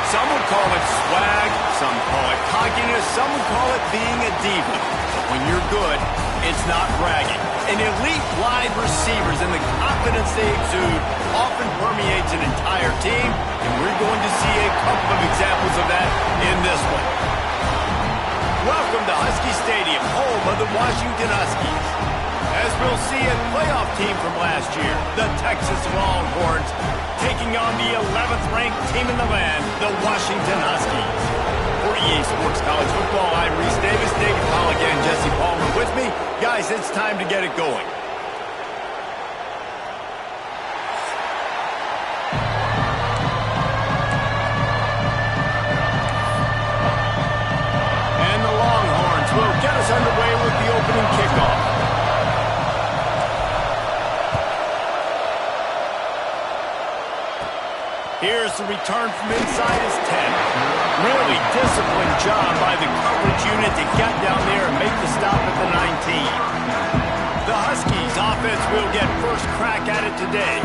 Some would call it swag, some call it cockiness, some would call it being a diva. But when you're good, it's not bragging. An elite wide receivers and the confidence they exude often permeates an entire team, and we're going to see a couple of examples of that in this one. Welcome to Husky Stadium, home of the Washington Huskies. As we'll see, a playoff team from last year, the Texas Longhorns, taking on the 11th ranked team in the land, the Washington Huskies. For EA Sports College Football, I'm Reese Davis, David Pollock, and Jesse Palmer with me. Guys, it's time to get it going. And the Longhorns will get us underway with the opening kickoff. Here's the return from inside his 10. Really disciplined job by the coverage unit to get down there and make the stop at the 19. The Huskies offense will get first crack at it today.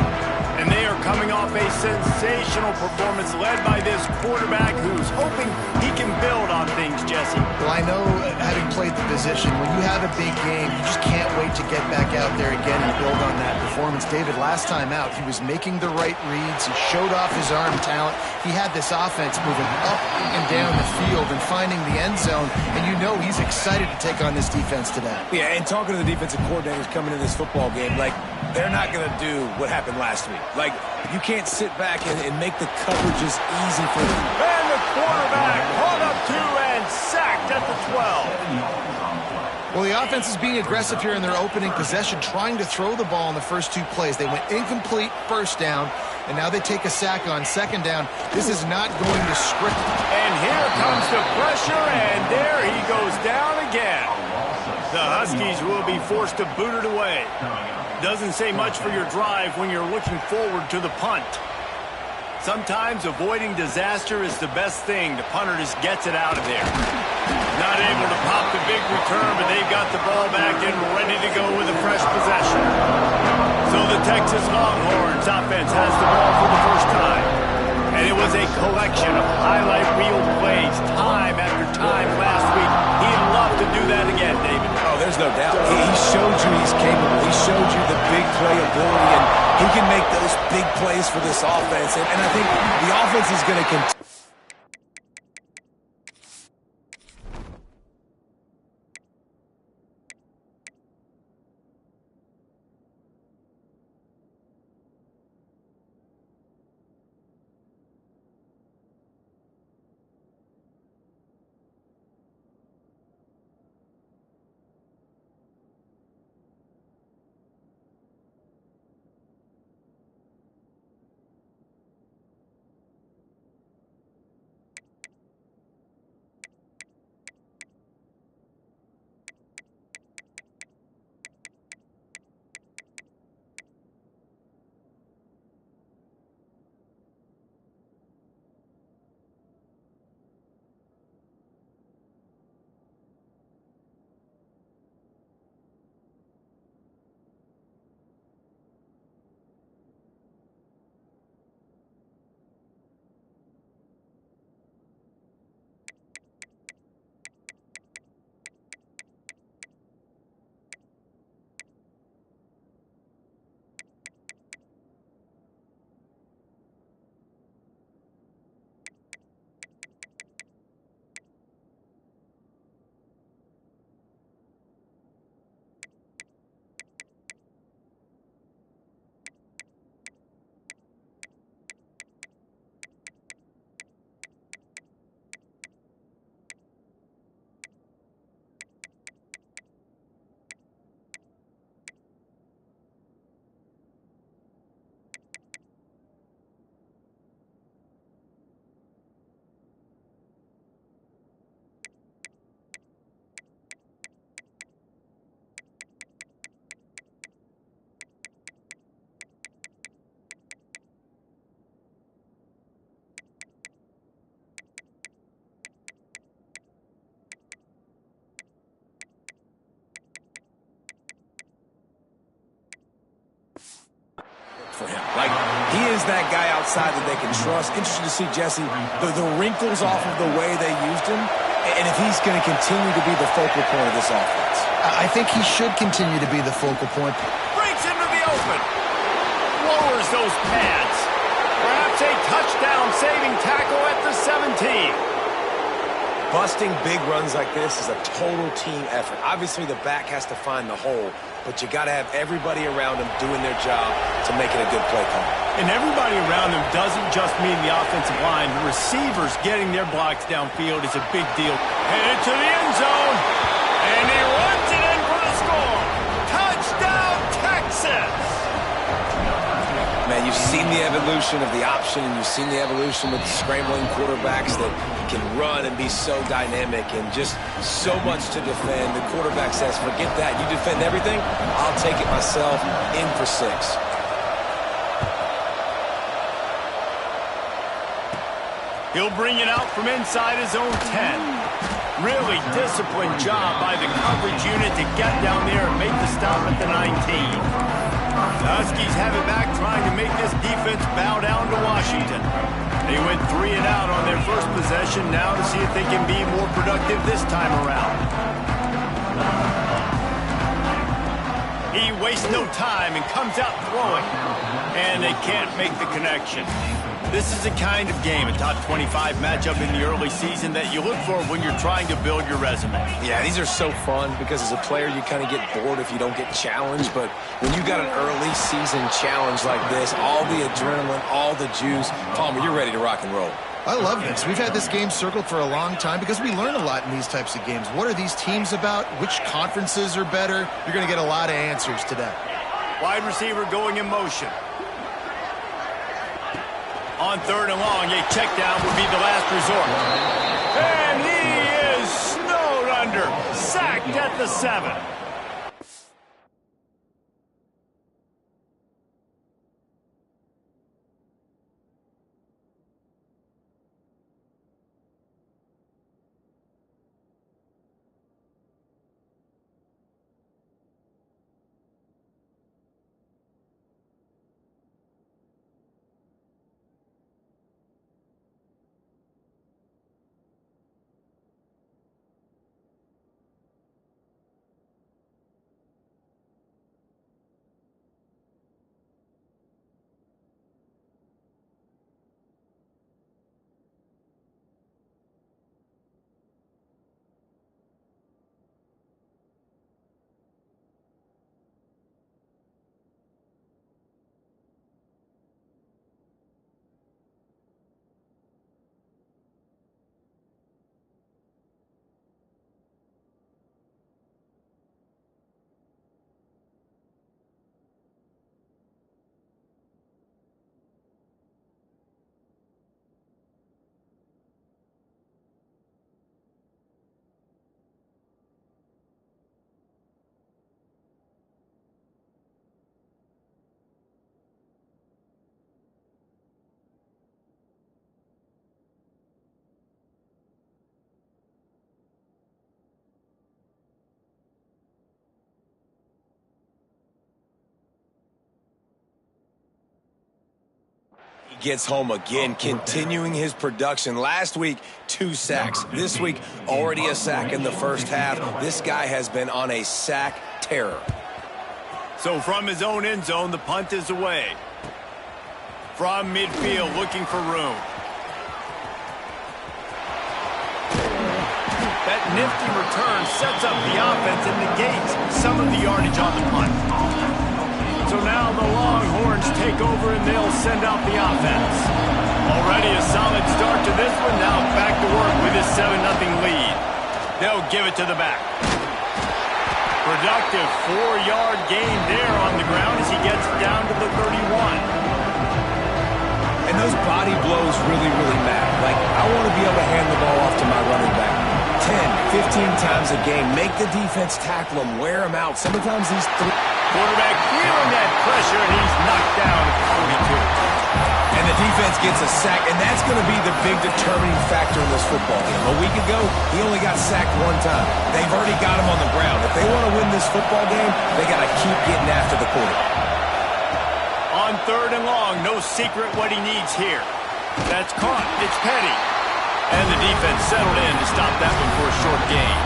And they are coming off a sensational performance led by this quarterback who's hoping he can build on things, Jesse. Well, I know, having played the position, when you have a big game, you just can't wait to get back out there again and build on that performance. David, last time out, he was making the right reads. He showed off his arm talent. He had this offense moving up and down the field and finding the end zone. And you know he's excited to take on this defense today. Yeah, and talking to the defensive coordinators coming in this football game, like, they're not going to do what happened last week. Like, you can't sit back and make the coverages easy for them. And the quarterback caught up to and sacked at the 12. Well, the offense is being aggressive here in their opening possession, trying to throw the ball in the first two plays. They went incomplete first down, and now they take a sack on second down. This is not going to script. And here comes the pressure, and there he goes down again. The Huskies will be forced to boot it away. Doesn't say much for your drive when you're looking forward to the punt. Sometimes avoiding disaster is the best thing. The punter just gets it out of there. Not able to pop the big return, but they've got the ball back and ready to go with a fresh possession. So the Texas Longhorns offense has the ball for the first time. And it was a collection of highlight reel plays time after time last week. He'd love to do that again, David. Oh, there's no doubt. He showed you he's capable. He showed you the big play ability, and he can make those big plays for this offense. And I think the offense is going to continue. that guy outside that they can trust. Interesting to see, Jesse, the wrinkles off of the way they used him, and if he's going to continue to be the focal point of this offense. I think he should continue to be the focal point. Breaks into the open. Lowers those pads. Perhaps a touchdown-saving tackle at the 17. Busting big runs like this is a total team effort. Obviously, the back has to find the hole, but you got to have everybody around him doing their job to make it a good play call. And everybody around him doesn't just mean the offensive line. The receivers getting their blocks downfield is a big deal. Headed to the end zone, and he runs it in for the score. Touchdown, Texas! Man, you've seen the evolution of the option, and you've seen the evolution with scrambling quarterbacks that can run and be so dynamic and just so much to defend. The quarterback says, forget that. You defend everything, I'll take it myself. In for 6. He'll bring it out from inside his own 10. Really disciplined job by the coverage unit to get down there and make the stop at the 19. The Huskies have it back, trying to make this defense bow down to Washington. They went 3 and out on their first possession, now to see if they can be more productive this time around. He wastes no time and comes out throwing, and they can't make the connection. This is the kind of game, a top 25 matchup in the early season, that you look for when you're trying to build your resume. Yeah, these are so fun because as a player, you kind of get bored if you don't get challenged. But when you got an early season challenge like this, all the adrenaline, all the juice, Palmer, you're ready to rock and roll. I love this. We've had this game circled for a long time because we learn a lot in these types of games. What are these teams about? Which conferences are better? You're going to get a lot of answers today. Wide receiver going in motion. On 3rd and long, a check down would be the last resort. And he is snowed under. Sacked at the 7. Gets home again, continuing his production. Last week, 2 sacks. This week, already a sack in the first half. This guy has been on a sack terror. So from his own end zone, the punt is away. From midfield, looking for room. That nifty return sets up the offense and negates some of the yardage on the punt. So now the Longhorns take over and they'll send out the offense. Already a solid start to this one. Now back to work with his 7-0 lead. They'll give it to the back. Productive 4-yard gain there on the ground as he gets down to the 31. And those body blows really, really matter. Like, I want to be able to hand the ball off to my running back 10, 15 times a game. Make the defense tackle him, wear him out. Sometimes these quarterback feeling that pressure, and he's knocked down at the 42. And the defense gets a sack, and that's going to be the big determining factor in this football game. A week ago, he only got sacked 1 time. They've already got him on the ground. If they want to win this football game, they got to keep getting after the quarterback. On 3rd and long. No secret what he needs here. That's caught. It's Petty. And the defense settled in to stop that one for a short gain.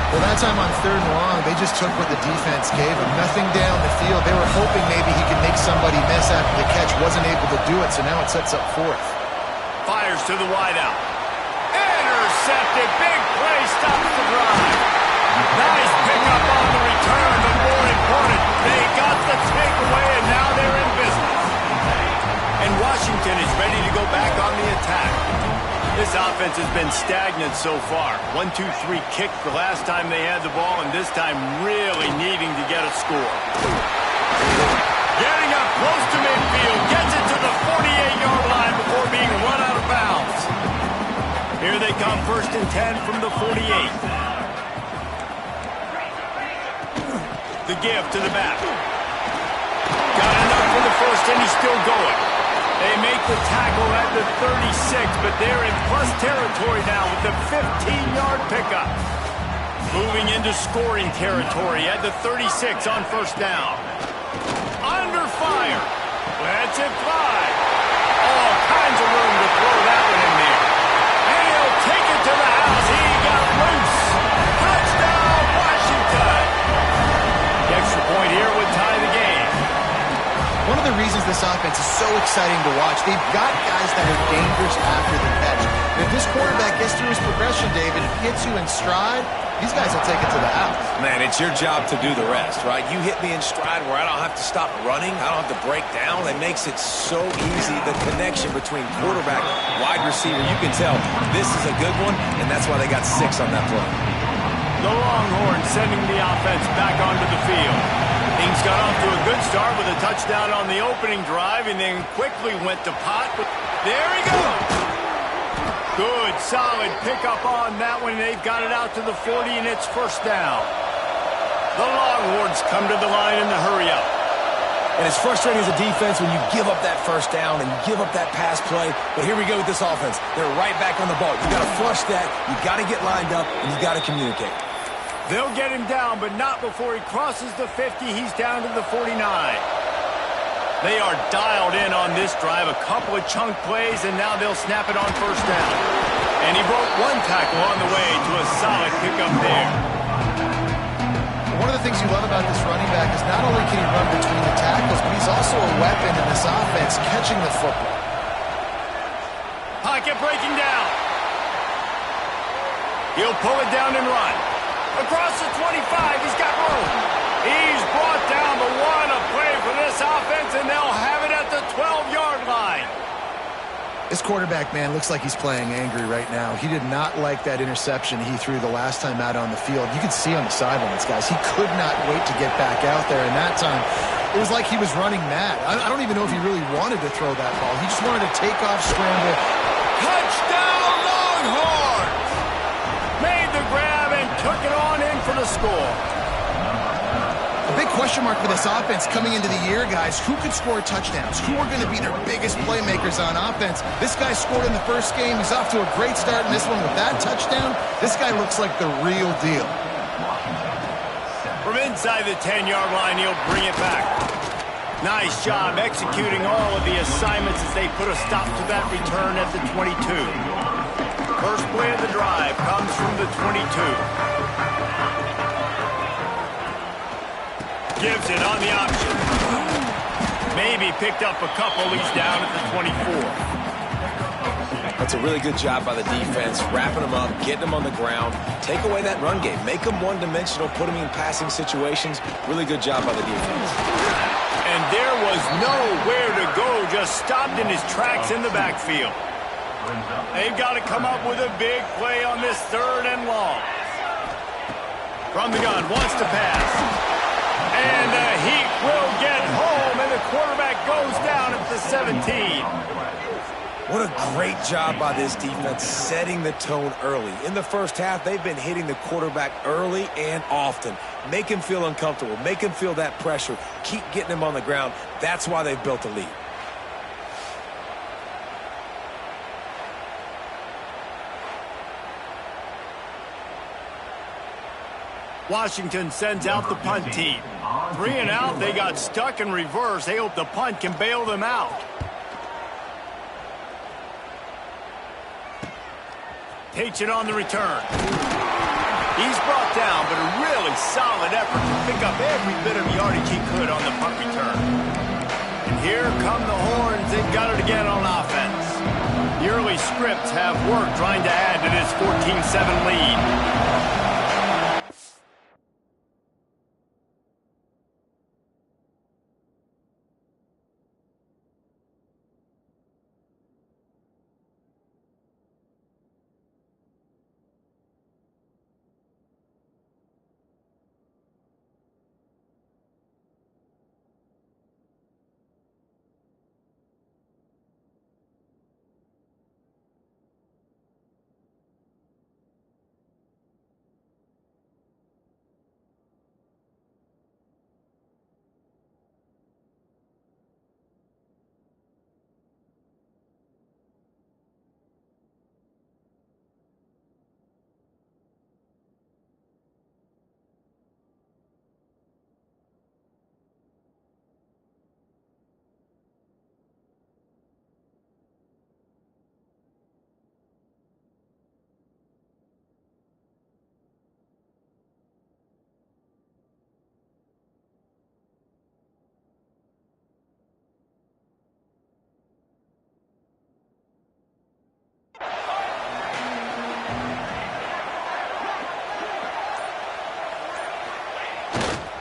Well, that time on 3rd and long, they just took what the defense gave him. Nothing down the field. They were hoping maybe he could make somebody miss after the catch. Wasn't able to do it, so now it sets up 4th. Fires to the wideout. Intercepted. Big play. Stops the drive. Nice pickup on the return, but more important, they got the takeaway, and now they're in business. And Washington is ready to go back on the attack. This offense has been stagnant so far. 1-2-3 kick the last time they had the ball, and this time really needing to get a score. Getting up close to midfield, gets it to the 48-yard line before being run out of bounds. Here they come, 1st and 10 from the 48. The give to the back. Got enough for the first, and he's still going. They make the tackle at the 36, but they're in plus territory now with the 15-yard pickup. Moving into scoring territory at the 36 on 1st down. Under fire. Lets it fly. All kinds of room to throw that one in there. And he'll take it to the house. He got loose. Touchdown, Washington. The extra point here would tie the game. One of the reasons this offense is so exciting to watch, they've got guys that are dangerous after the catch. And if this quarterback gets through his progression, David, hits you in stride, these guys will take it to the house. Man, it's your job to do the rest, right? You hit me in stride where I don't have to stop running. I don't have to break down. It makes it so easy, the connection between quarterback, wide receiver. You can tell this is a good one, and that's why they got 6 on that play. The Longhorns sending the offense back onto the field. Things got off to a good start with a touchdown on the opening drive and then quickly went to pot. But there he goes. Good, solid pickup on that one. They've got it out to the 40, and it's 1st down. The Longhorns come to the line in the hurry-up. And it's frustrating as a defense when you give up that 1st down and you give up that pass play. But here we go with this offense. They're right back on the ball. You got to flush that. You got to get lined up, and you got to communicate. They'll get him down, but not before he crosses the 50. He's down to the 49. They are dialed in on this drive. A couple of chunk plays, and now they'll snap it on 1st down. And he broke 1 tackle on the way to a solid pickup there. One of the things you love about this running back is not only can he run between the tackles, but he's also a weapon in this offense, catching the football. Pocket breaking down. He'll pull it down and run. Across the 25, he's got room. He's brought down, but what a play for this offense, and they'll have it at the 12-yard line. This quarterback, man, looks like he's playing angry right now. He did not like that interception he threw the last time out on the field. You can see on the sidelines, guys, he could not wait to get back out there, and that time it was like he was running mad. I don't even know if he really wanted to throw that ball. He just wanted to take off, scramble. Touchdown, Longhorns! Made the grab and took it on in for the score. A big question mark for this offense coming into the year, guys. Who could score touchdowns? Who are going to be their biggest playmakers on offense? This guy scored in the first game. He's off to a great start in this one with that touchdown. This guy looks like the real deal. From inside the 10-yard line, he'll bring it back. Nice job executing all of the assignments as they put a stop to that return at the 22. First play of the drive comes from the 22. Gives it on the option. Maybe picked up a couple. He's down at the 24. That's a really good job by the defense, wrapping them up, getting them on the ground. Take away that run game. Make them one-dimensional, put them in passing situations. Really good job by the defense. And there was nowhere to go, just stopped in his tracks in the backfield. They've got to come up with a big play on this 3rd and long. From the gun, wants to pass. And the Heat will get home, and the quarterback goes down at the 17. What a great job by this defense setting the tone early. In the first half, they've been hitting the quarterback early and often. Make him feel uncomfortable. Make him feel that pressure. Keep getting him on the ground. That's why they've built a lead. Washington sends out the punt team. 3 and out, they got stuck in reverse. They hope the punt can bail them out. Takes it on the return. He's brought down, but a really solid effort to pick up every bit of yardage he could on the punt return. And here come the horns. They've got it again on offense. The early scripts have worked trying to add to this 14-7 lead.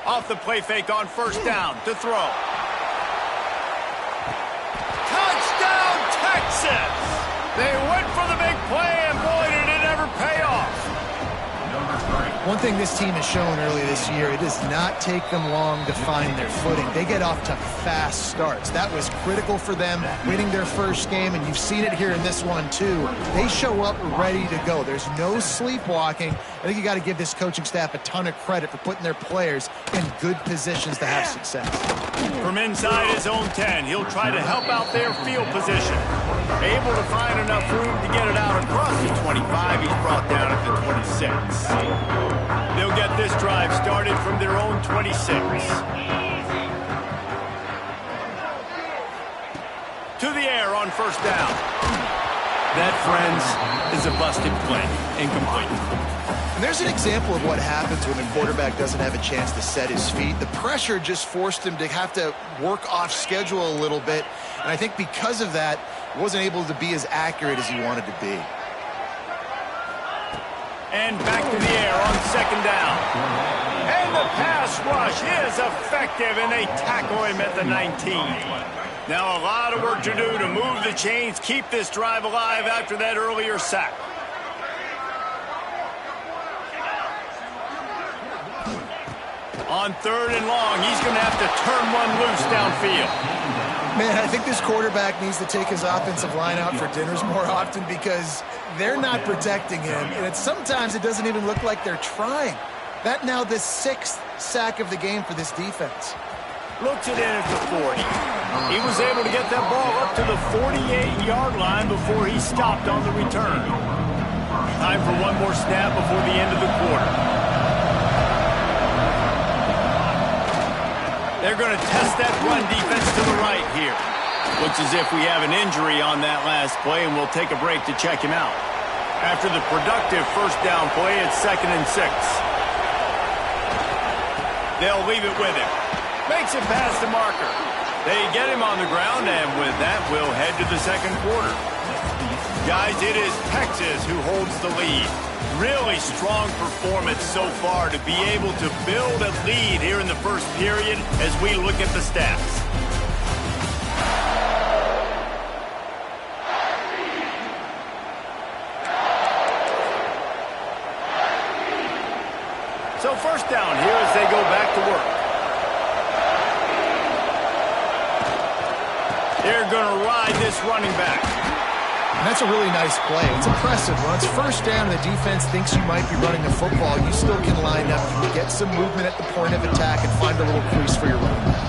Off the play fake on first down to throw. Touchdown, Texas! They went for the big play, and boy, did it ever pay off. One thing this team has shown early this year, it does not take them long to find their footing. They get off to fast starts. That was critical for them, winning their first game, and you've seen it here in this one, too. They show up ready to go. There's no sleepwalking. I think you got to give this coaching staff a ton of credit for putting their players in good positions to have success. From inside his own 10, he'll try to help out their field position. Able to find enough room to get it out across the 25. He's brought down at the 26. They'll get this drive started from their own 26. To the air on first down. That, friends, is a busted play. Incomplete. And there's an example of what happens when the quarterback doesn't have a chance to set his feet. The pressure just forced him to have to work off schedule a little bit. And I think because of that, he wasn't able to be as accurate as he wanted to be. And back to the air on second down. And the pass rush is effective, and they tackle him at the 19. Now a lot of work to do to move the chains, keep this drive alive after that earlier sack. On third and long, he's going to have to turn one loose downfield. Man, I think this quarterback needs to take his offensive line out for dinners more often because they're not protecting him. And sometimes it doesn't even look like they're trying. That now the 6th sack of the game for this defense. Looks it in at the 40. He was able to get that ball up to the 48-yard line before he stopped on the return. Time for one more snap before the end of the quarter. They're going to test that run defense to the right here. Looks as if we have an injury on that last play, and we'll take a break to check him out. After the productive first down play, it's 2nd and 6. They'll leave it with him. Makes it past the marker. They get him on the ground, and with that, we'll head to the second quarter. Guys, it is Texas who holds the lead. Really strong performance so far to be able to build a lead here in the first period as we look at the stats. So first down here as they go back to work. They're going to ride this running back. And that's a really nice play. It's impressive. When it's first down and the defense thinks you might be running the football, you still can line up. You can get some movement at the point of attack and find a little crease for your running back.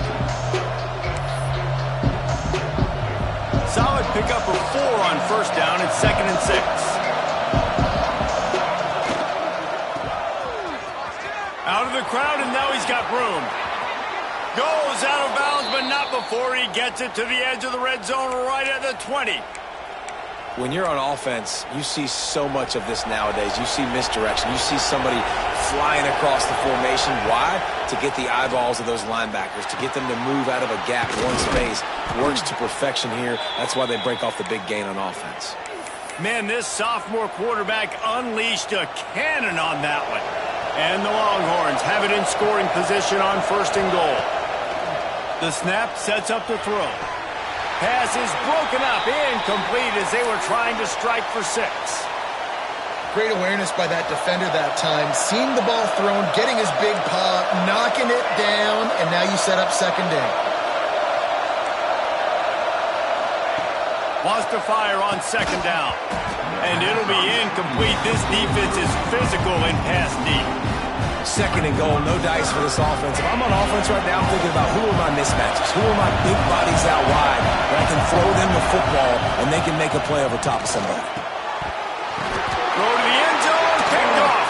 Solid pickup of 4 on first down. It's 2nd and 6. crowd, and now he's got room. Goes out of bounds, but not before he gets it to the edge of the red zone right at the 20. When you're on offense, you see so much of this nowadays. You see misdirection. You see somebody flying across the formation. Why? To get the eyeballs of those linebackers, to get them to move out of a gap, one space. Works to perfection here. That's why they break off the big gain on offense. Man, this sophomore quarterback unleashed a cannon on that one. And the Longhorns have it in scoring position on 1st and goal. The snap sets up the throw. Pass is broken up, incomplete as they were trying to strike for 6. Great awareness by that defender that time. Seeing the ball thrown, getting his big paw, knocking it down, and now you set up 2nd down. Wants to fire on 2nd down. And it'll be incomplete. This defense is physical in pass deep. 2nd and goal, no dice for this offense. If I'm on offense right now, I'm thinking about who are my mismatches? Who are my big bodies out wide that I can throw them the football and they can make a play over top of somebody. Throw to the end zone, picked off.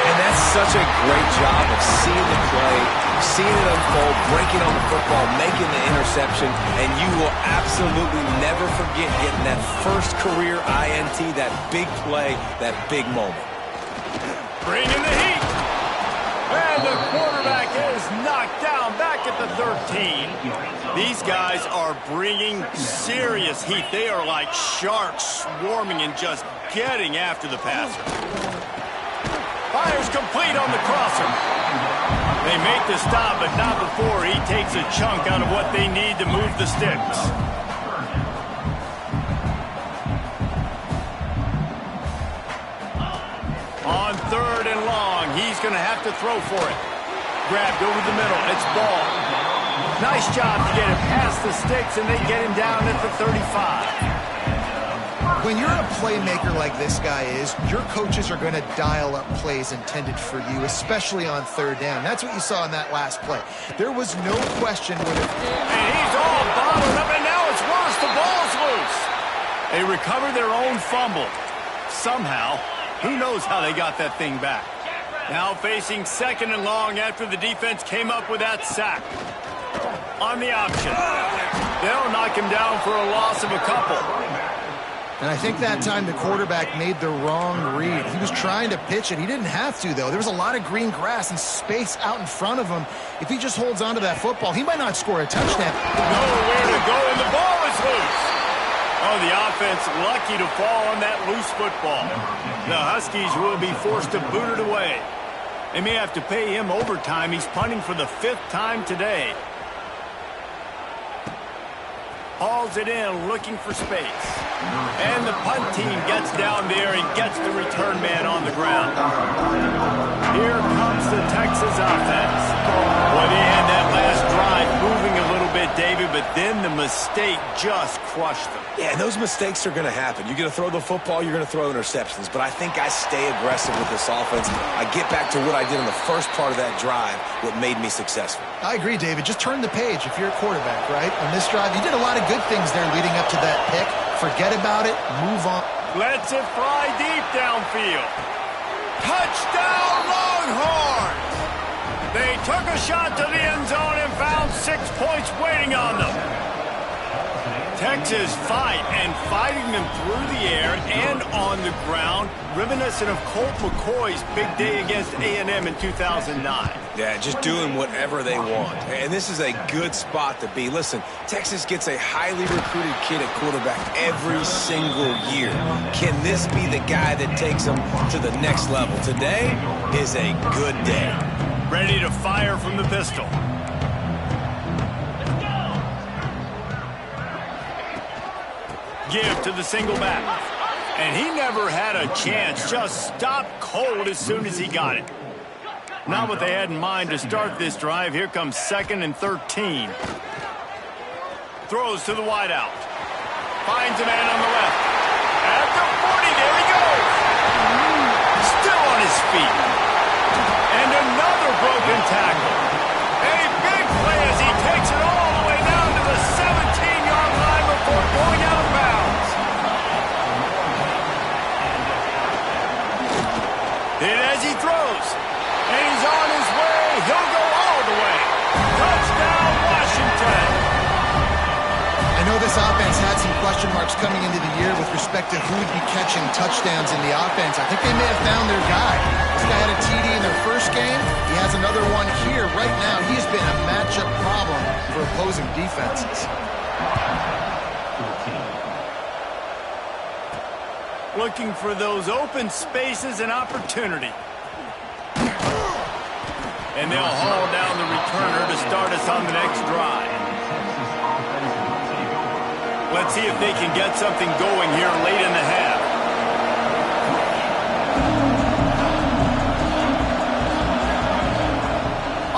And that's such a great job of seeing the play, seeing it unfold, breaking on the football, making the interception, and you will absolutely never forget getting that first career INT, that big play, that big moment. Bring in the heat. And the quarterback is knocked down back at the 13. These guys are bringing serious heat. They are like sharks swarming and just getting after the passer. Fires complete on the crosser. They make the stop, but not before he takes a chunk out of what they need to move the sticks. On 3rd and long, he's going to have to throw for it. Grabbed over the middle. It's ball. Nice job to get it past the sticks, and they get him down at the 35. When you're a playmaker like this guy is, your coaches are going to dial up plays intended for you, especially on 3rd down. That's what you saw in that last play. There was no question when it... And he's all bottled up, and now it's worse. The ball's loose. They recover their own fumble. Somehow, who knows how they got that thing back. Now facing 2nd and long after the defense came up with that sack. On the option. They'll knock him down for a loss of a couple. And I think that time the quarterback made the wrong read. He was trying to pitch it. He didn't have to, though. There was a lot of green grass and space out in front of him. If he just holds on to that football, he might not score a touchdown. Nowhere to go, and the ball is loose. Oh, the offense lucky to fall on that loose football. The Huskies will be forced to boot it away. They may have to pay him overtime. He's punting for the 5th time today. Hauls it in, looking for space. And the punt team gets down there and gets the return man on the ground. Here comes the Texas offense. Well, they had that last drive moving a little bit, David, but then the mistake just crushed them. Yeah, and those mistakes are going to happen. You're going to throw the football, you're going to throw interceptions. But I think I stay aggressive with this offense. I get back to what I did in the first part of that drive, what made me successful. I agree, David. Just turn the page if you're a quarterback, right? On this drive, you did a lot of good things there leading up to that pick. Forget about it. Move on. Lets it fly deep downfield. Touchdown, Longhorns! They took a shot to the end zone and found 6 points waiting on them. Texas fighting them through the air and on the ground, reminiscent of Colt McCoy's big day against A&M in 2009. Yeah, just doing whatever they want. And this is a good spot to be. Listen, Texas gets a highly recruited kid at quarterback every single year. Can this be the guy that takes them to the next level? Today is a good day. Ready to fire from the pistol. Give to the single back. And he never had a chance. Just stopped cold as soon as he got it. Not what they had in mind to start this drive. Here comes 2nd and 13. Throws to the wideout. Finds a man on the left. At the 40, there he goes. Still on his feet. And another broken tackle. A big play as he takes it all the way down to the 17-yard line before going out of bounds. Hit as he throws. And he's on his way this offense had some question marks coming into the year with respect to who would be catching touchdowns in the offense. I think they may have found their guy. This guy had a TD in their first game. He has another one here. Right now, he's been a matchup problem for opposing defenses. Looking for those open spaces and opportunity. And they'll haul down the returner to start us on the next drive. Let's see if they can get something going here late in the half.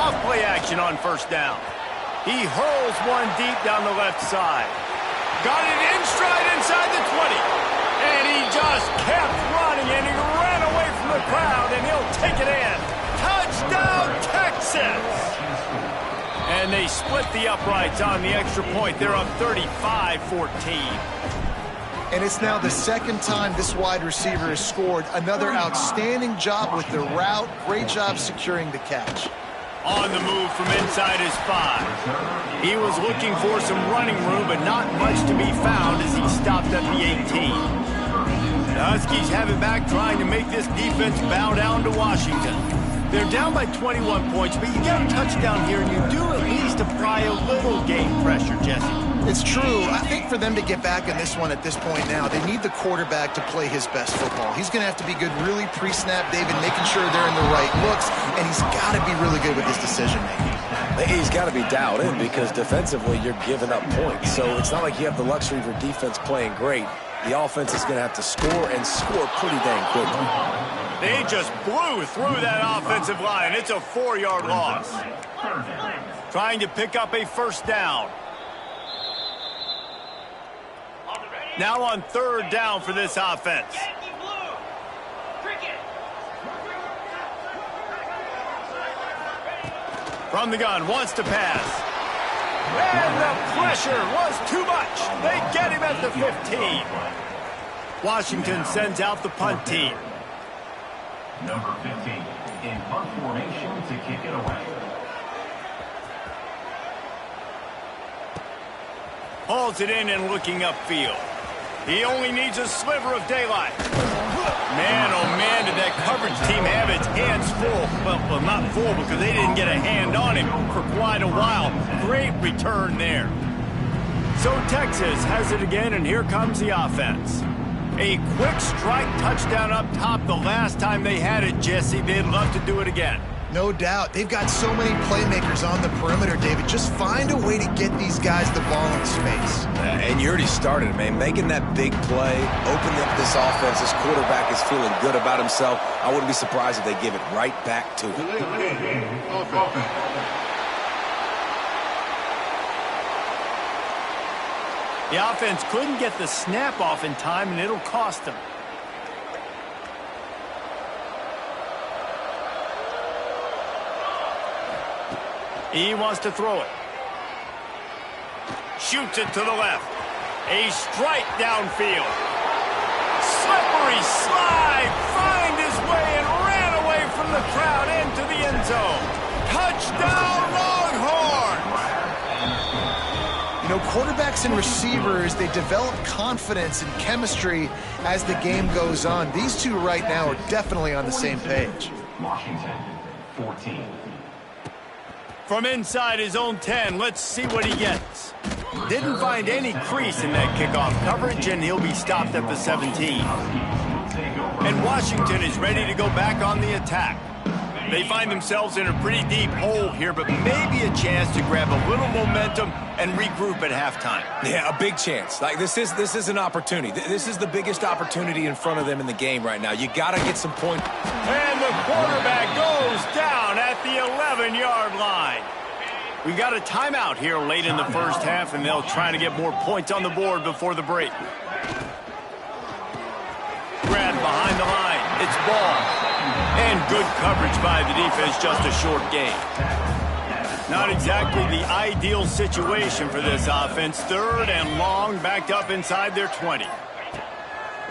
Off-play action on first down. He hurls one deep down the left side. Got it in stride inside the 20. And he just kept running, and he ran away from the crowd, and he'll take it in. Touchdown, Texas! And they split the uprights on the extra point. They're up 35-14. And it's now the second time this wide receiver has scored. Another outstanding job with the route. Great job securing the catch. On the move from inside his 5. He was looking for some running room, but not much to be found as he stopped at the 18. The Huskies have it back, trying to make this defense bow down to Washington. They're down by 21 points, but you get a touchdown here, and you do at least apply a little game pressure, Jesse. It's true. I think for them to get back in this one at this point now, they need the quarterback to play his best football. He's going to have to be good really pre-snap, David, making sure they're in the right looks, and he's got to be really good with his decision-making. He's got to be dialed in because defensively you're giving up points. So it's not like you have the luxury of your defense playing great. The offense is going to have to score and score pretty dang quickly. They just blew through that offensive line. It's a 4-yard loss. Trying to pick up a first down. Now on third down for this offense. From the gun, wants to pass. And the pressure was too much. They get him at the 15. Washington sends out the punt team. Number 15 in punt formation to kick it away. Hauls it in and looking upfield. He only needs a sliver of daylight. Man, oh man, did that coverage team have its hands full. Well, not full because they didn't get a hand on him for quite a while. Great return there. So Texas has it again, and here comes the offense. A quick strike touchdown up top the last time they had it, Jesse. They'd love to do it again. No doubt. They've got so many playmakers on the perimeter, David. Just find a way to get these guys the ball in space. And you already started, man. Making that big play, opening up this offense. This quarterback is feeling good about himself. I wouldn't be surprised if they give it right back to him. The offense couldn't get the snap off in time, and it'll cost them. He wants to throw it. Shoots it to the left. A strike downfield. Slippery slide. Find his way and ran away from the crowd into the end zone. Touchdown, Longhorns! You know, quarterbacks and receivers, they develop confidence and chemistry as the game goes on. These two right now are definitely on the same page. Washington, 14. From inside his own 10, let's see what he gets. Didn't find any crease in that kickoff coverage, and he'll be stopped at the 17. And Washington is ready to go back on the attack. They find themselves in a pretty deep hole here, but maybe a chance to grab a little momentum and regroup at halftime. Yeah, a big chance. Like this is an opportunity. This is the biggest opportunity in front of them in the game right now. You got to get some points. And the quarterback goes down at the 11-yard line. We got a timeout here late in the first half, and they'll try to get more points on the board before the break. Grab behind the line. It's ball. And good coverage by the defense, just a short gain. Not exactly the ideal situation for this offense. Third and long, backed up inside their 20.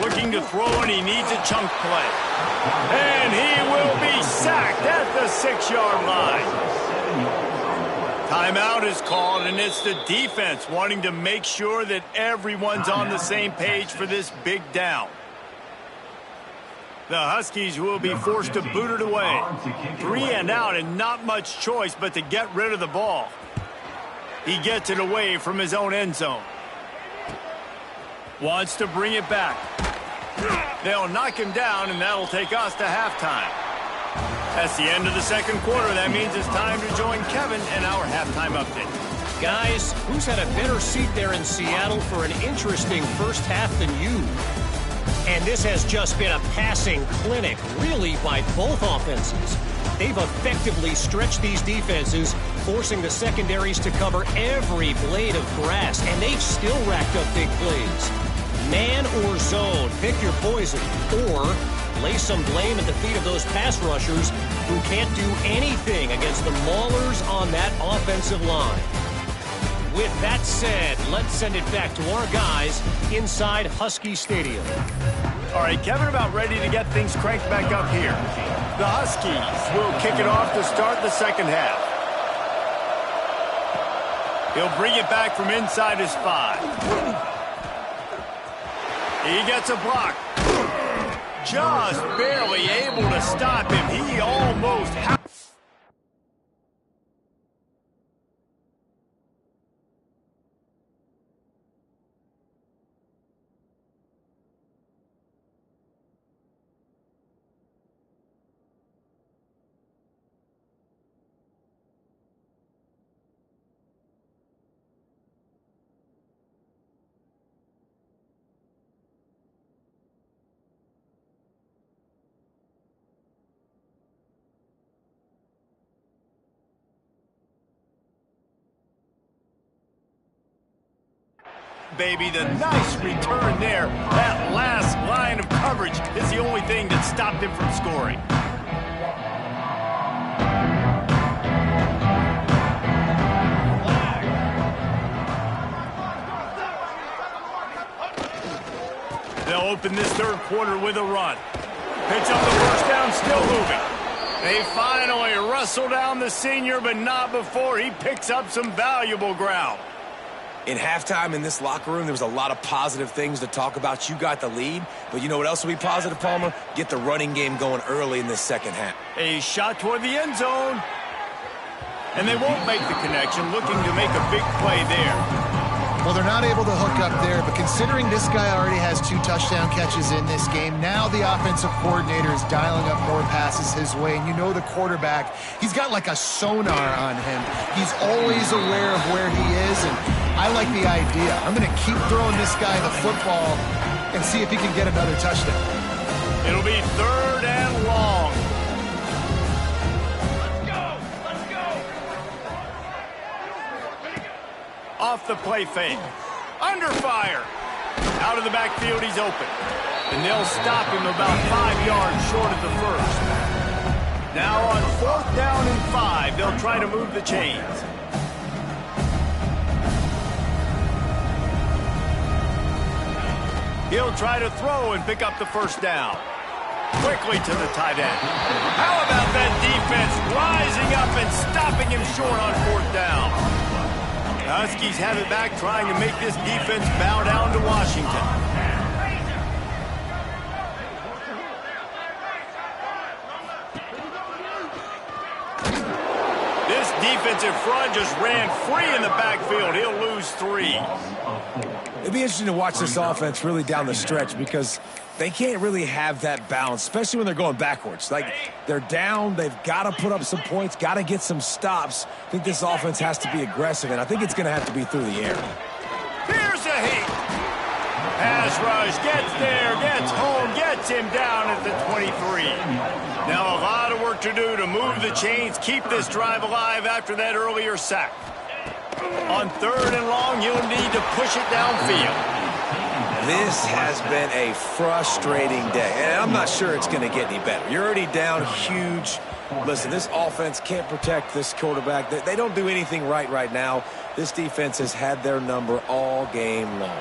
Looking to throw, and he needs a chunk play. And he will be sacked at the 6-yard line. Timeout is called, and it's the defense wanting to make sure that everyone's on the same page for this big down. The Huskies will be forced to boot it away. 3 and out, and not much choice but to get rid of the ball. He gets it away from his own end zone. Wants to bring it back. They'll knock him down, and that'll take us to halftime. That's the end of the second quarter. That means it's time to join Kevin in our halftime update. Guys, who's had a better seat there in Seattle for an interesting first half than you? And this has just been a passing clinic, really, by both offenses. They've effectively stretched these defenses, forcing the secondaries to cover every blade of grass, and they've still racked up big plays. Man or zone, pick your poison, or lay some blame at the feet of those pass rushers who can't do anything against the maulers on that offensive line. With that said, let's send it back to our guys inside Husky Stadium. All right, Kevin, about ready to get things cranked back up here. The Huskies will kick it off to start the second half. He'll bring it back from inside his 5. He gets a block. Just barely able to stop him. He almost had. Baby, the nice return there. That last line of coverage is the only thing that stopped him from scoring. They'll open this third quarter with a run. Picks up the first down, still moving. They finally wrestle down the senior, but not before he picks up some valuable ground. In halftime in this locker room, there was a lot of positive things to talk about. You got the lead, but you know what else will be positive, Palmer? Get the running game going early in this second half. A shot toward the end zone. And they won't make the connection, looking to make a big play there. Well, they're not able to hook up there, but considering this guy already has 2 touchdown catches in this game, now the offensive coordinator is dialing up more passes his way, and you know the quarterback, he's got like a sonar on him. He's always aware of where he is, and I like the idea. I'm going to keep throwing this guy the football and see if he can get another touchdown. It'll be 3rd and long. Off the play fake. Under fire. Out of the backfield, he's open. And they'll stop him about 5 yards short of the first. Now on 4th down and 5, they'll try to move the chains. He'll try to throw and pick up the first down. Quickly to the tight end. How about that defense rising up and stopping him short on 4th down? The Huskies have it back, trying to make this defense bow down to Washington. This defensive front just ran free in the backfield. He'll lose 3. It'd be interesting to watch this offense really down the stretch because they can't really have that balance, especially when they're going backwards. Like, they're down, they've got to put up some points, got to get some stops. I think this offense has to be aggressive, and I think it's going to have to be through the air. Here's a hit. Pass rush, gets there, gets home, gets him down at the 23. Now a lot of work to do to move the chains, keep this drive alive after that earlier sack. On 3rd and long, you'll need to push it downfield. This has been a frustrating day, and I'm not sure it's going to get any better. You're already down huge. Listen, this offense can't protect this quarterback. They don't do anything right now. This defense has had their number all game long.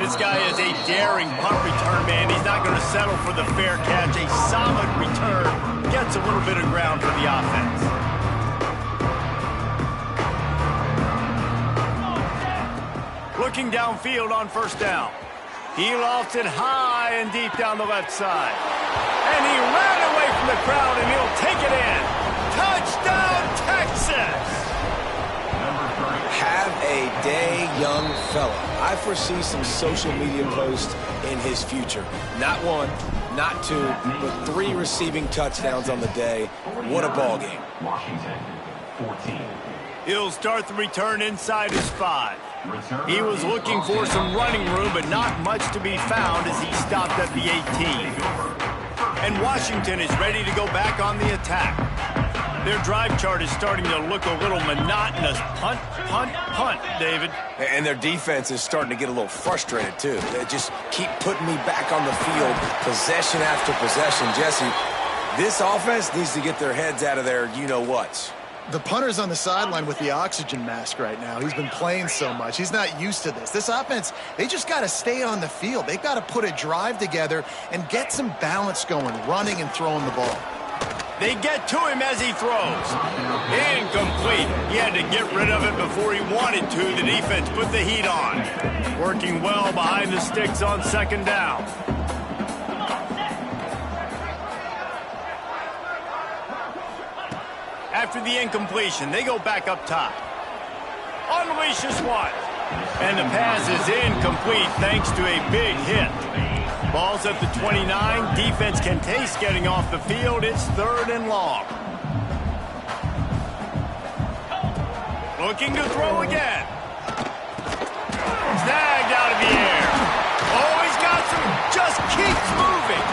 This guy is a daring punt return man. He's not going to settle for the fair catch. A solid return gets a little bit of ground for the offense. Looking downfield on first down. He lofts it high and deep down the left side. And he ran away from the crowd, and he'll take it in. Touchdown, Texas! Have a day, young fella. I foresee some social media posts in his future. Not one, not two, but 3 receiving touchdowns on the day. What a ball game. Washington, 14. He'll start the return inside his 5. He was looking for some running room, but not much to be found as he stopped at the 18. And Washington is ready to go back on the attack. Their drive chart is starting to look a little monotonous. Punt, punt, punt, David. And their defense is starting to get a little frustrated, too. They just keep putting me back on the field, possession after possession. Jesse, this offense needs to get their heads out of their you-know-whats. The punter's on the sideline with the oxygen mask right now. He's been playing so much. He's not used to this. This offense, they just got to stay on the field. They've got to put a drive together and get some balance going, running and throwing the ball. They get to him as he throws. Incomplete. He had to get rid of it before he wanted to. The defense put the heat on. Working well behind the sticks on second down. After the incompletion, they go back up top. Unleashes one. And the pass is incomplete thanks to a big hit. Ball's at the 29. Defense can taste getting off the field. It's 3rd and long. Looking to throw again. Snagged out of the air. Oh, he's got some. Just keeps moving.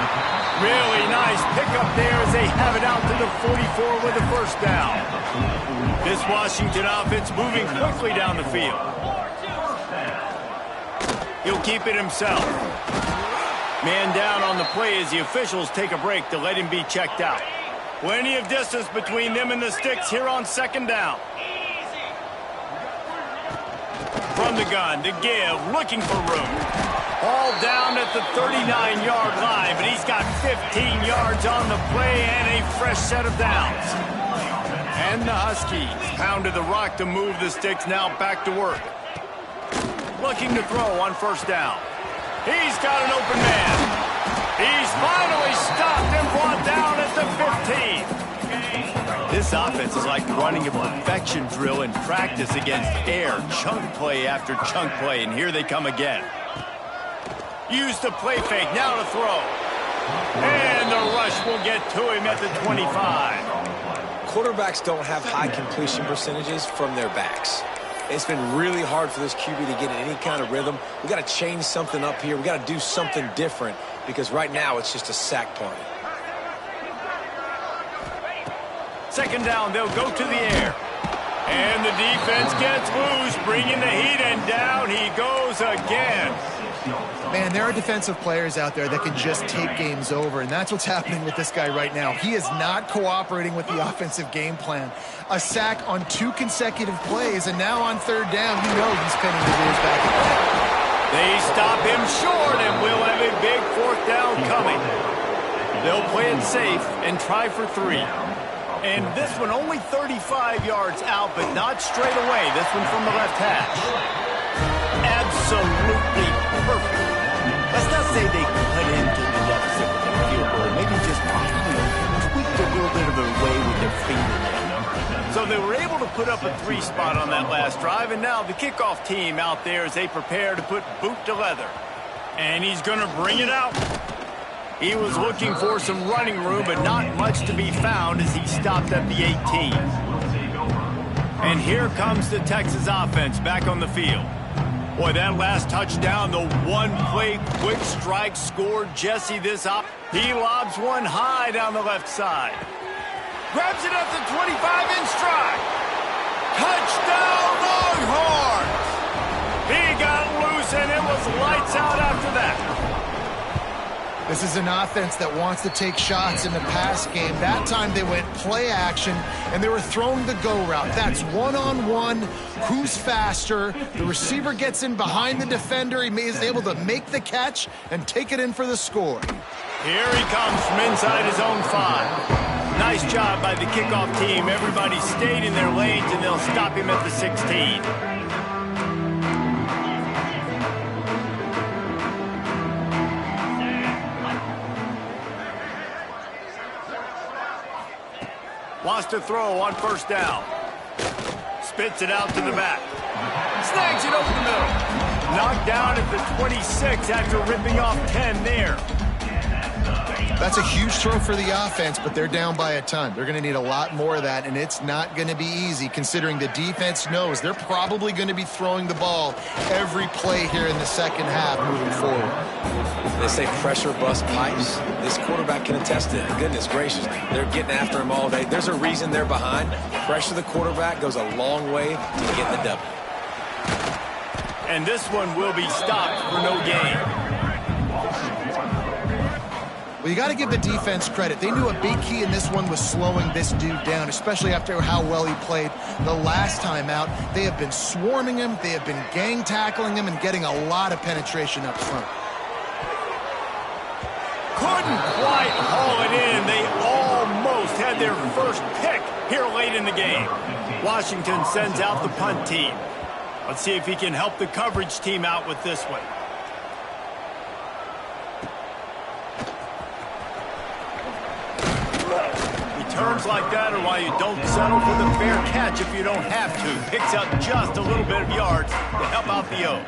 Really nice pickup there as they have it out to the 44 with a first down. This Washington offense moving quickly down the field. He'll keep it himself. Man down on the play as the officials take a break to let him be checked out. Plenty of distance between them and the sticks here on second down. From the gun to give, looking for room. All down at the 39-yard line, but he's got 15 yards on the play and a fresh set of downs. And the Huskies pounded the rock to move the sticks, now back to work. Looking to throw on first down. He's got an open man. He's finally stopped and brought down at the 15. This offense is like running a perfection drill in practice against air. Chunk play after chunk play, and here they come again. Use the play fake, now to throw. And the rush will get to him at the 25. Quarterbacks don't have high completion percentages from their backs. It's been really hard for this QB to get in any kind of rhythm. We got to change something up here. We got to do something different because right now it's just a sack party. Second down, they'll go to the air. And the defense gets loose, bringing the heat, and down he goes again. Man, there are defensive players out there that can just take games over, and that's what's happening with this guy right now. He is not cooperating with the offensive game plan. A sack on 2 consecutive plays, and now on third down, you know he's pinning the ears back again. They stop him short, and we'll have a big 4th down coming. They'll play it safe and try for 3. And this one only 35 yards out, but not straight away. This one from the left hash. Absolutely perfect. Let's not say they cut into the deficit with their field goal. Maybe just tweaked a little bit of their way with their fingernail. So they were able to put up a 3 spot on that last drive, and now the kickoff team out there as they prepare to put boot to leather. And he's going to bring it out. He was looking for some running room, but not much to be found as he stopped at the 18. And here comes the Texas offense back on the field. Boy, that last touchdown, the one-play quick strike scored Jesse this up. He lobs one high down the left side. Grabs it at the 25 in stride. Touchdown, Longhorns! He got loose, and it was lights out after that. This is an offense that wants to take shots in the pass game. That time they went play action, and they were throwing the go route. That's one-on-one. Who's faster? The receiver gets in behind the defender. He is able to make the catch and take it in for the score. Here he comes from inside his own 5. Nice job by the kickoff team. Everybody stayed in their lanes, and they'll stop him at the 16. Wants to throw on first down. Spits it out to the back. Snags it over the middle. Knocked down at the 26 after ripping off 10 there. That's a huge throw for the offense, but they're down by a ton. They're going to need a lot more of that, and it's not going to be easy considering the defense knows they're probably going to be throwing the ball every play here in the second half moving forward. They say pressure bust pipes. This quarterback can attest to it. Goodness gracious, they're getting after him all day. There's a reason they're behind. Pressure the quarterback goes a long way to getting the W. And this one will be stopped for no gain. Well, you got to give the defense credit. They knew a big key in this one was slowing this dude down, especially after how well he played the last time out. They have been swarming him. They have been gang tackling him and getting a lot of penetration up front. Couldn't quite haul it in. They almost had their first pick here late in the game. Washington sends out the punt team. Let's see if he can help the coverage team out with this one. Returns like that are why you don't settle for the fair catch if you don't have to. Picks up just a little bit of yards to help out the O.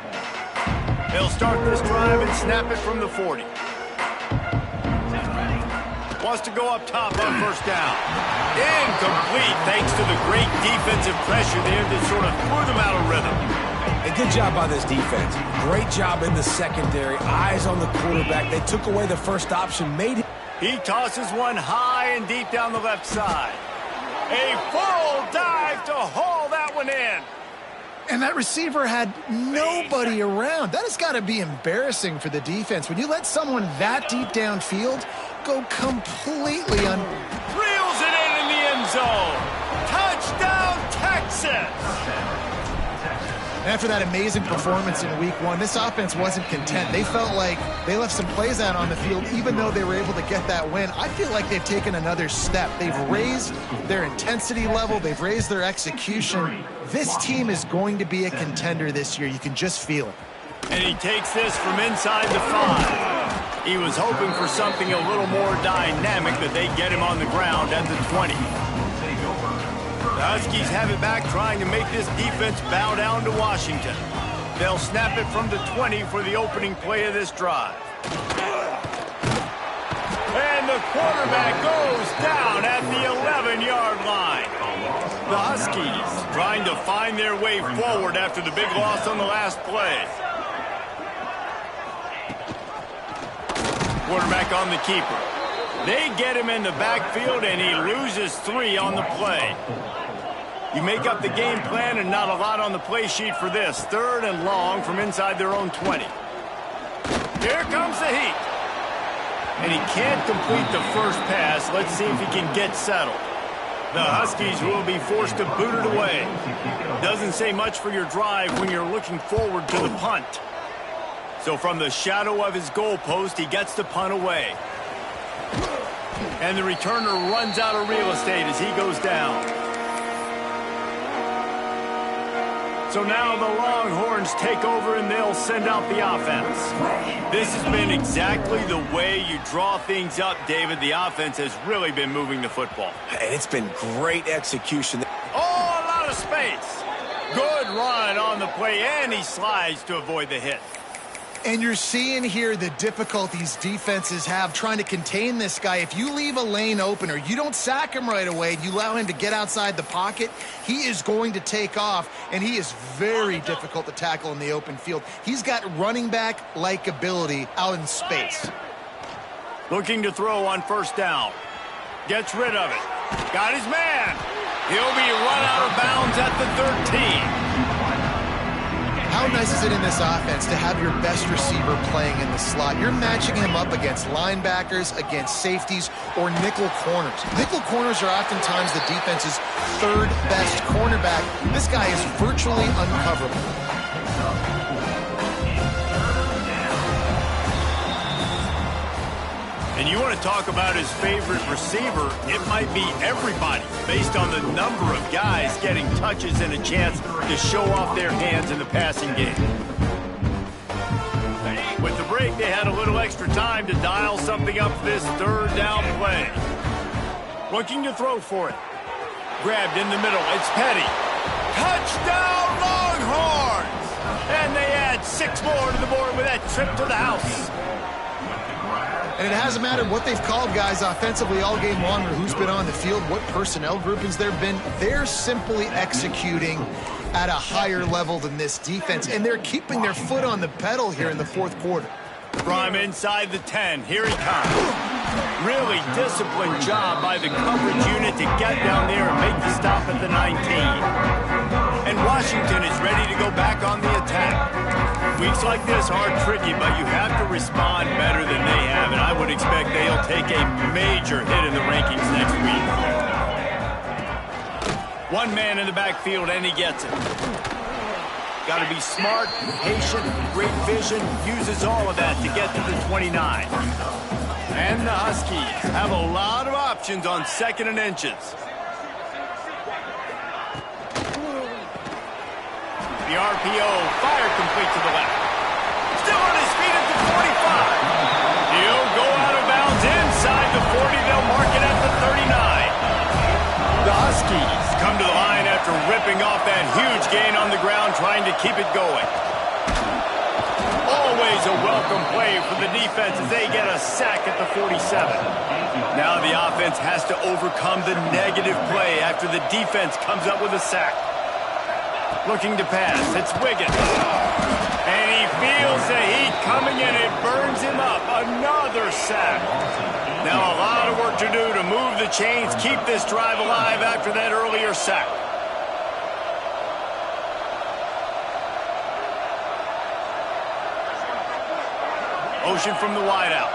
They'll start this drive and snap it from the 40. Wants to go up top on first down. Incomplete thanks to the great defensive pressure there that sort of threw them out of rhythm. A good job by this defense. Great job in the secondary. Eyes on the quarterback. They took away the first option, made it. He tosses one high and deep down the left side. A full dive to haul that one in. And that receiver had nobody around. That has got to be embarrassing for the defense. When you let someone that deep downfield go completely reels it in the end zone. Touchdown, Texas! After that amazing performance in week one, this offense wasn't content. They felt like they left some plays out on the field, even though they were able to get that win. I feel like they've taken another step. They've raised their intensity level. They've raised their execution. This team is going to be a contender this year. You can just feel it. And he takes this from inside the 5. He was hoping for something a little more dynamic, but they get him on the ground at the 20. The Huskies have it back, trying to make this defense bow down to Washington. They'll snap it from the 20 for the opening play of this drive. And the quarterback goes down at the 11-yard line. The Huskies trying to find their way forward after the big loss on the last play. Quarterback on the keeper. They get him in the backfield, and he loses 3 on the play. You make up the game plan, and not a lot on the play sheet for this. 3rd and long from inside their own 20. Here comes the heat. And he can't complete the first pass. Let's see if he can get settled. The Huskies will be forced to boot it away. Doesn't say much for your drive when you're looking forward to the punt. So from the shadow of his goalpost, he gets the punt away. And the returner runs out of real estate as he goes down. So now the Longhorns take over and they'll send out the offense. This has been exactly the way you draw things up, David. The offense has really been moving the football. And it's been great execution. Oh, a lot of space. Good run on the play, and he slides to avoid the hit. And you're seeing here the difficulties defenses have trying to contain this guy. If you leave a lane open or you don't sack him right away, you allow him to get outside the pocket, he is going to take off, and he is very difficult to tackle in the open field. He's got running back-like ability out in space. Looking to throw on first down. Gets rid of it. Got his man. He'll be run out of bounds at the 13. How nice is it in this offense to have your best receiver playing in the slot? You're matching him up against linebackers, against safeties, or nickel corners. Nickel corners are oftentimes the defense's 3rd best cornerback. This guy is virtually uncoverable. And you want to talk about his favorite receiver, it might be everybody, based on the number of guys getting touches and a chance to show off their hands in the passing game. With the break, they had a little extra time to dial something up for this 3rd down play. Looking to throw for it. grabbed in the middle. It's Petty. Touchdown, Longhorns! And they add 6 more to the board with that trip to the house. And it hasn't mattered what they've called guys offensively all game long or who's been on the field, what personnel groupings there have been. They're simply executing at a higher level than this defense, and they're keeping their foot on the pedal here in the fourth quarter. From inside the 10, here he comes. Really disciplined job by the coverage unit to get down there and make the stop at the 19. And Washington is ready to go back on the attack. Weeks like this are tricky, but you have to respond better than they have, and I would expect they'll take a major hit in the rankings next week. One man in the backfield, and he gets it. Got to be smart, patient, great vision, uses all of that to get to the 29. And the Huskies have a lot of options on 2nd and inches. The RPO, fire complete to the left. Still on his feet at the 45. He'll go out of bounds inside the 40. They'll mark it at the 39. The Huskies come to the line after ripping off that huge gain on the ground, trying to keep it going. Always a welcome play for the defense as they get a sack at the 47. Now the offense has to overcome the negative play after the defense comes up with a sack. Looking to pass, it's Wiggins. And he feels the heat coming in. It burns him up. Another sack. Now a lot of work to do to move the chains, keep this drive alive after that earlier sack. Motion from the wideout.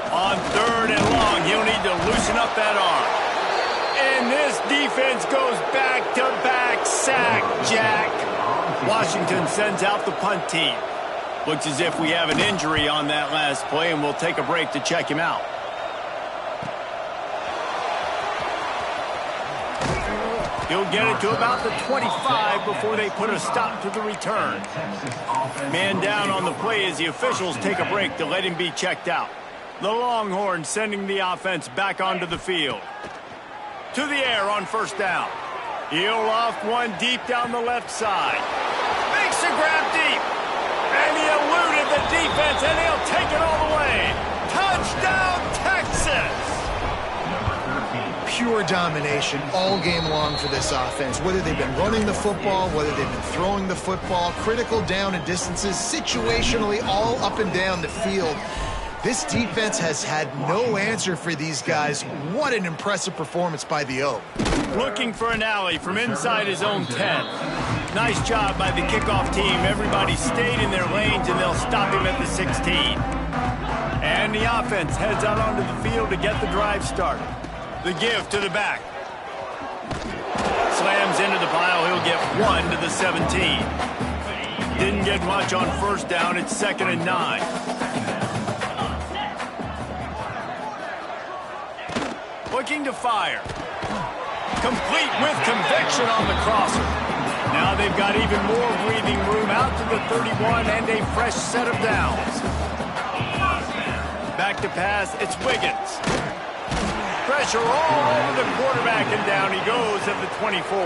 On 3rd and long, he'll need to loosen up that arm. And this defense goes back-to-back sack, Jack. Washington sends out the punt team. Looks as if we have an injury on that last play, and we'll take a break to check him out. He'll get it to about the 25 before they put a stop to the return. Man down on the play as the officials take a break to let him be checked out. The Longhorns sending the offense back onto the field. To the air on 1st down. He'll loft one deep down the left side. Makes a grab deep. And he eluded the defense, and he'll take it all the way. Touchdown, Texas! Pure domination all game long for this offense. Whether they've been running the football, whether they've been throwing the football, critical down and distances, situationally all up and down the field. This defense has had no answer for these guys. What an impressive performance by the O. Looking for an alley from inside his own 10. Nice job by the kickoff team. Everybody stayed in their lanes, and they'll stop him at the 16. And the offense heads out onto the field to get the drive started. The give to the back. Slams into the pile. He'll get 1 to the 17. Didn't get much on 1st down. It's 2nd and 9. Looking to fire. Complete with conviction on the crosser. Now they've got even more breathing room out to the 31 and a fresh set of downs. Back to pass, it's Wiggins. Pressure all over the quarterback, and down he goes at the 24.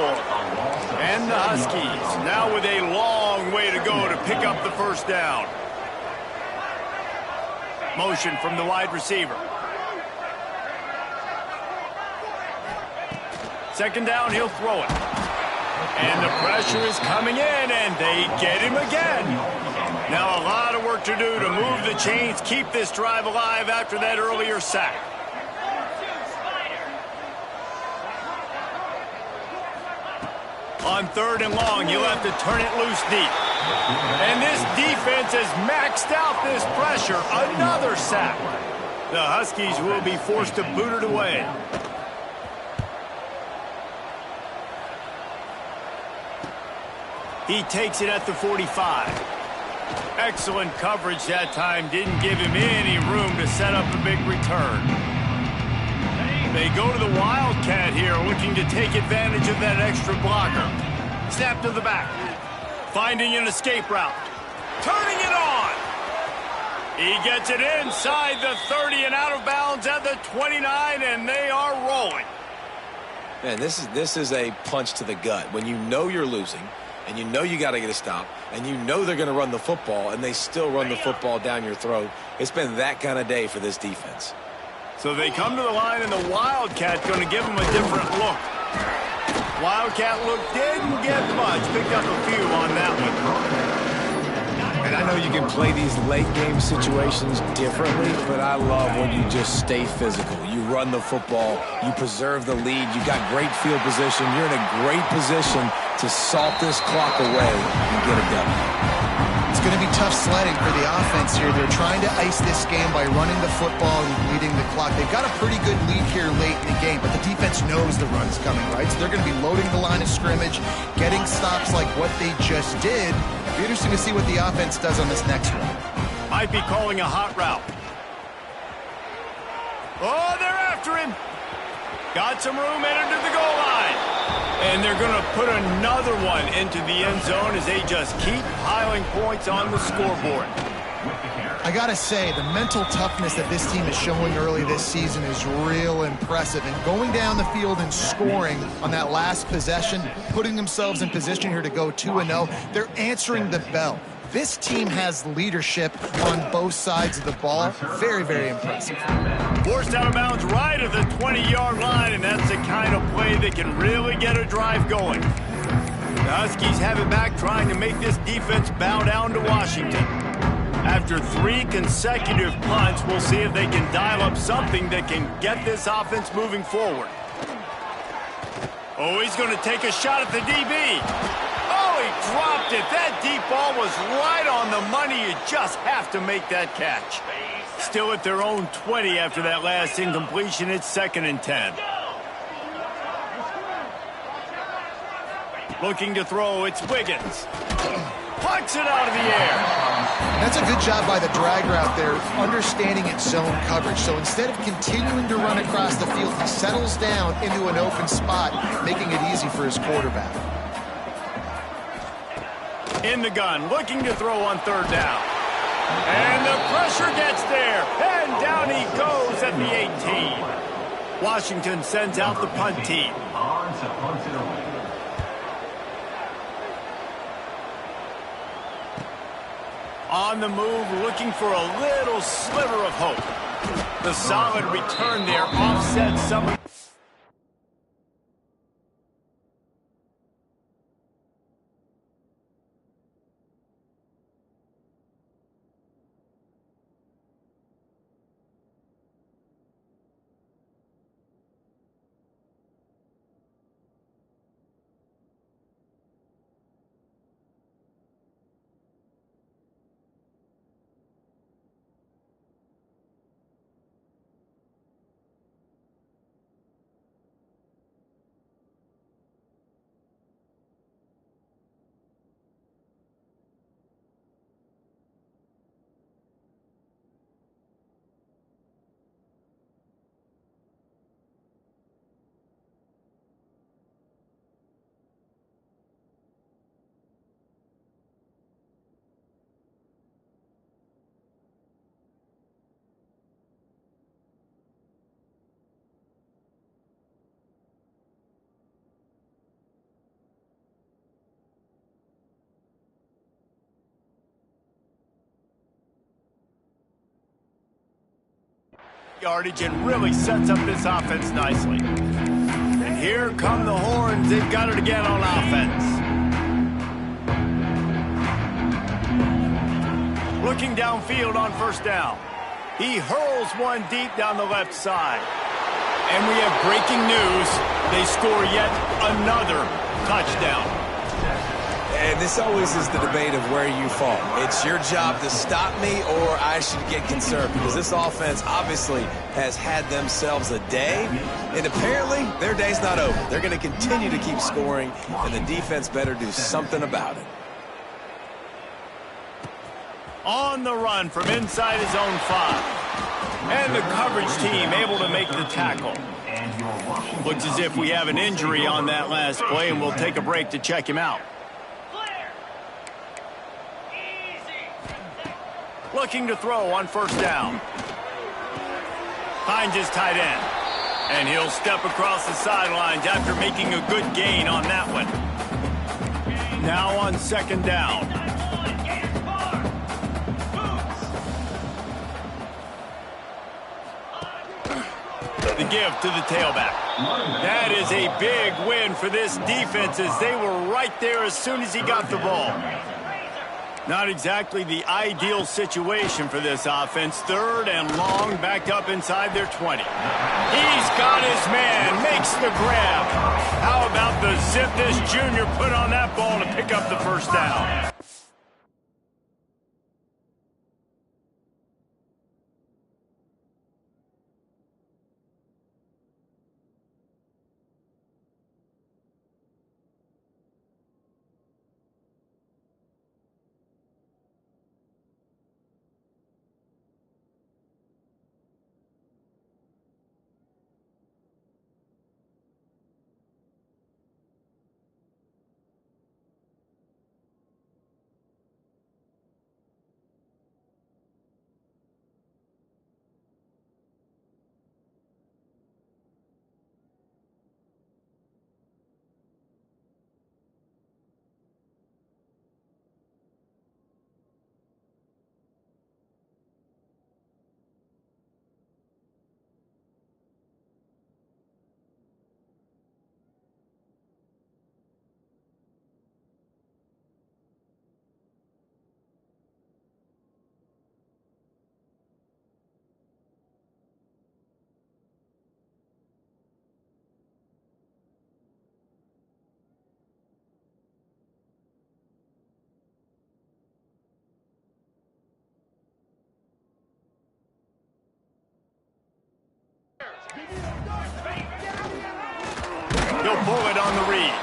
And the Huskies now with a long way to go to pick up the 1st down. Motion from the wide receiver. 2nd down, he'll throw it. And the pressure is coming in, and they get him again. Now a lot of work to do to move the chains, keep this drive alive after that earlier sack. On 3rd and long, he'll have to turn it loose deep. And this defense has maxed out this pressure. Another sack. The Huskies will be forced to boot it away. He takes it at the 45. Excellent coverage that time. Didn't give him any room to set up a big return. They go to the Wildcat here, looking to take advantage of that extra blocker. Snap to the back. Finding an escape route. Turning it on. He gets it inside the 30 and out of bounds at the 29, and they are rolling. Man, this is a punch to the gut. When you know you're losing, and you know you got to get a stop, and you know they're going to run the football, and they still run the football down your throat. It's been that kind of day for this defense. So they come to the line, and the Wildcat going to give them a different look. Wildcat look didn't get much. Picked up a few on that one. And I know you can play these late-game situations differently, but I love when you just stay physical. You run the football, you preserve the lead, you got great field position, you're in a great position to salt this clock away and get a W. It's going to be tough sledding for the offense here. They're trying to ice this game by running the football and leading the clock. They've got a pretty good lead here late in the game, but the defense knows the run's coming, right? So they're going to be loading the line of scrimmage, getting stops like what they just did. It'll be interesting to see what the offense does on this next one. Might be calling a hot route. Oh, they're after him. Got some room, entered to the goal line. And they're going to put another one into the end zone as they just keep piling points on the scoreboard. I got to say, the mental toughness that this team is showing early this season is real impressive. And going down the field and scoring on that last possession, putting themselves in position here to go 2-0, they're answering the bell. This team has leadership on both sides of the ball. Very, very impressive. Forced out of bounds right at the 20-yard line, and that's the kind of play that can really get a drive going. The Huskies have it back, trying to make this defense bow down to Washington. After 3 consecutive punts, we'll see if they can dial up something that can get this offense moving forward. Oh, he's going to take a shot at the DB. Oh, he dropped it. That deep ball was right on the money. You just have to make that catch. Still at their own 20 after that last incompletion. It's 2nd and 10. Looking to throw, it's Wiggins. Pucks it out of the air. That's a good job by the drag route there, understanding its zone coverage. So instead of continuing to run across the field, he settles down into an open spot, making it easy for his quarterback. In the gun, looking to throw on 3rd down. And the pressure gets there. And down he goes at the 18. Washington sends out the punt team. On to punt it away. On the move, looking for a little sliver of hope. The solid return there offsets some of... yardage and really sets up this offense nicely. And here come the horns. They've got it again on offense. Looking downfield on 1st down. He hurls one deep down the left side. And we have breaking news. They score yet another touchdown. And this always is the debate of where you fall. It's your job to stop me or I should get concerned, because this offense obviously has had themselves a day, and apparently their day's not over. They're going to continue to keep scoring, and the defense better do something about it. On the run from inside his own 5. And the coverage team able to make the tackle. Looks as if we have an injury on that last play, and we'll take a break to check him out. looking to throw on first down. Finds his tight end. And he'll step across the sidelines after making a good gain on that one. Now on second down. The give to the tailback. That is a big win for this defense as they were right there as soon as he got the ball. Not exactly the ideal situation for this offense. Third and long, backed up inside their 20. He's got his man, makes the grab. How about the zip this junior put on that ball to pick up the first down? He'll pull it on the read.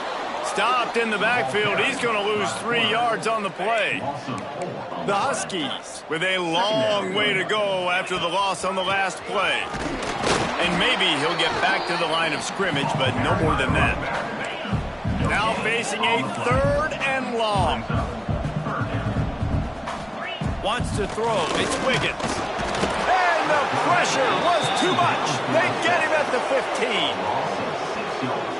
Stopped in the backfield. He's going to lose 3 yards on the play. The Huskies with a long way to go after the loss on the last play. And maybe he'll get back to the line of scrimmage, but no more than that. Now facing a third and long. Wants to throw. It's Wiggins. And the pressure was too much. They get him at the 15.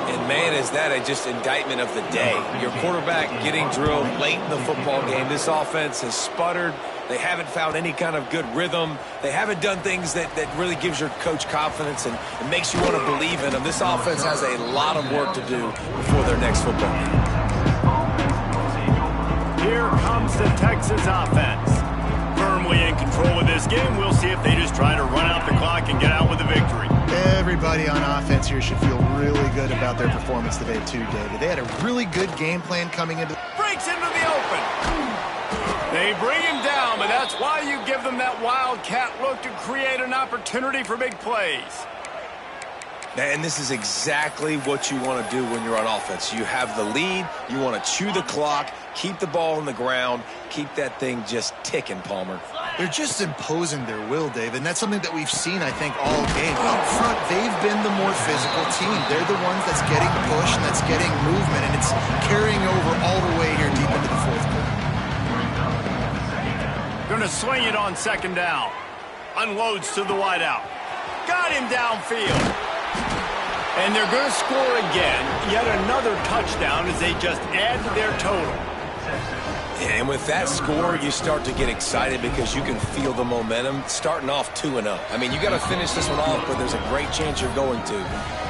And, man, is that just indictment of the day. Your quarterback getting drilled late in the football game. This offense has sputtered. They haven't found any kind of good rhythm. They haven't done things that really gives your coach confidence and makes you want to believe in them. This offense has a lot of work to do before their next football game. Here comes the Texas offense. Firmly in control of this game. We'll see if they just try to run out the clock and get out with a victory. Everybody on offense here should feel really good about their performance today too, David. They had a really good game plan coming into... Breaks into the open. They bring him down, but that's why you give them that wildcat look to create an opportunity for big plays. And this is exactly what you want to do when you're on offense. You have the lead. You want to chew the clock, keep the ball on the ground, keep that thing just ticking, Palmer. They're just imposing their will, David, and that's something that we've seen, I think, all game. Up front, they've been the more physical team. They're the ones that's getting push and that's getting movement, and it's carrying over all the way here deep into the fourth quarter. Going to swing it on second down. Unloads to the wideout. Got him downfield. And they're going to score again. Yet another touchdown as they just add to their total. And with that score, you start to get excited because you can feel the momentum starting off 2-0. I mean, you got to finish this one off, but there's a great chance you're going to.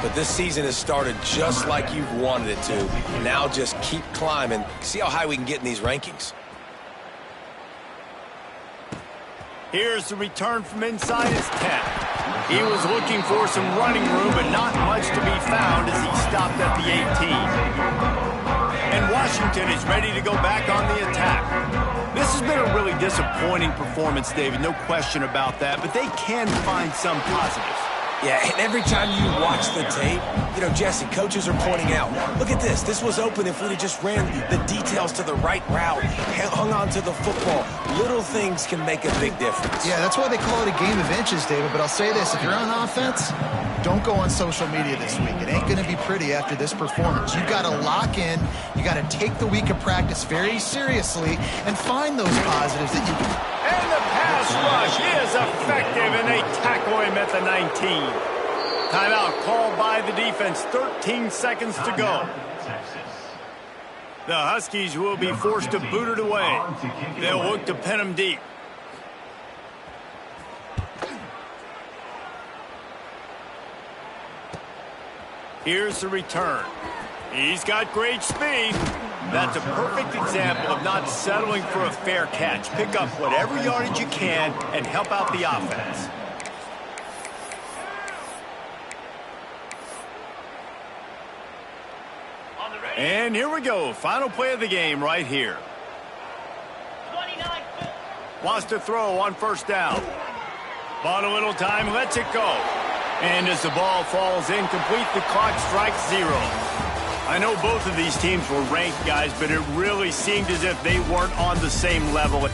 But this season has started just like you've wanted it to. Now just keep climbing. See how high we can get in these rankings. Here's the return from inside his 10. He was looking for some running room, but not much to be found as he stopped at the 18. And Washington is ready to go back on the attack. This has been a really disappointing performance, David, no question about that, but they can find some positives. Yeah, and every time you watch the tape, you know, Jesse, coaches are pointing out, look at this. This was open if we'd have just ran the details to the right route, hung on to the football. Little things can make a big difference. Yeah, that's why they call it a game of inches, David. But I'll say this, if you're on offense, don't go on social media this week. It ain't going to be pretty after this performance. You've got to lock in. You got to take the week of practice very seriously and find those positives that you can. And the pass is effective, and they tackle him at the 19. Timeout called by the defense. 13 seconds to go. The Huskies will be forced to boot it away. They'll look to pin him deep. Here's the return. He's got great speed. That's a perfect example of not settling for a fair catch. Pick up whatever yardage you can and help out the offense. And here we go. Final play of the game right here. Wants to throw on first down. Bought a little time, lets it go. And as the ball falls incomplete, the clock strikes 0. I know both of these teams were ranked, guys, but it really seemed as if they weren't on the same level.